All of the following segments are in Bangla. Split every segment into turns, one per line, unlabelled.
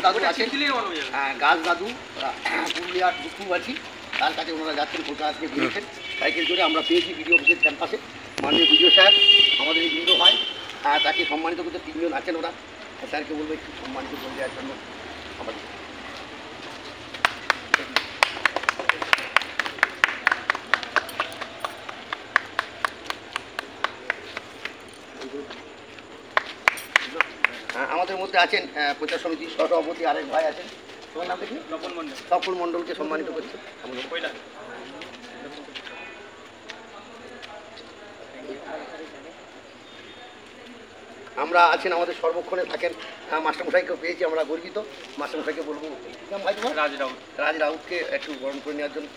দাদু আছেন, গাছ দাদু পুরুলিয়ার দুঃখবাসী, তার কাছে ওনারা যাচ্ছেন, কলকাতা আজকে দিয়েছেন সাইকেল করে। আমরা পেয়েছি বিডিও অফিসের ক্যাম্পাসে, মাননীয় বিডিও স্যার আমাদের এই বিন্দু হয়, তাকে সম্মানিত করতে 3 জন আছেন ওরা। স্যারকে বলবো একটু সম্মানিত করে দেওয়ার জন্য। আমাদের আমাদের মধ্যে আছেন প্রচার সমিতির সভাপতি আরেক ভাই আছেন, তোমার নাম দেখি? তপন মণ্ডলকে সম্মানিত করছে। আমরা আছেন আমাদের সর্বক্ষণে থাকেন মাস্টারমশাইকেও পেয়েছি, আমরা গর্বিত। মাস্টারমশাইকে বলবো ভাই তোমার রাজ রাউতকে একটু বরণ করে নেওয়ার জন্য।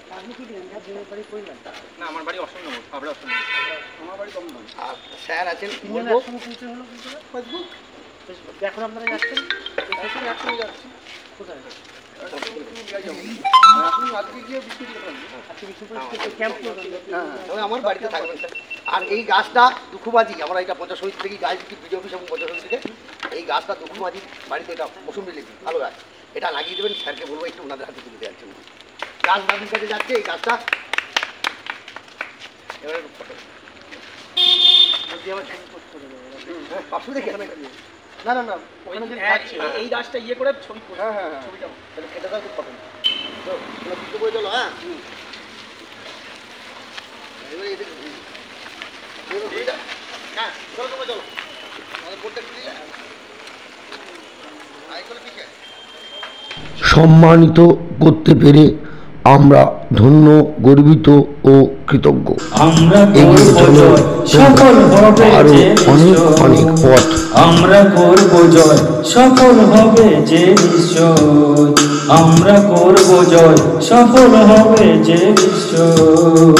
না, আমার বাড়ি অসম্ভব, হাবড়া অসম্ভব। আমার বাড়ি কম।
আর স্যার আছেন
এখন আপনারা যাচ্ছেন কোথায়?
আমার বাড়িতে থাকবেন স্যার। আর এই গাছটা দুঃখবাজি, আমরা এটা পঞ্চায়েত সমিতি থেকে গাছ দিচ্ছি, বিডিও অফিস এবং পঞ্চায়েত সমিতি থেকে। এই গাছটা দুঃখবাজি বাড়িতে, এটা মৌসুমি লেবু ভালো গাছ, এটা লাগিয়ে দেবেন। স্যারকে বলবো একটু ওনাদের হাতে তুলে দেওয়ার জন্য। গাছ দাদির কাছে যাচ্ছে এই গাছটা। এবারে ফটো পাশে দেখে না না না
এই গাছটা ইয়ে করে ছবি।
হ্যাঁ হ্যাঁ হ্যাঁ, ছবিটা এটা তো ফটো তো বুঝতে করে চলো। হ্যাঁ এবারে হ্যাঁ চলো তোমরা চলো, আমাদের বোর্ডটা ক্লিয়ার।
সম্মানিত করতে পেরে আমরা ধন্য, গর্বিত ও কৃতজ্ঞ। এগিয়ে চলো,
সফল হবে
আরো
যে
অনেক অনেক পথ
আমরা করব জয়, সফল হবে যে নিশ্চয়। আমরা করব জয়, সফল হবে যে নিশ্চয়।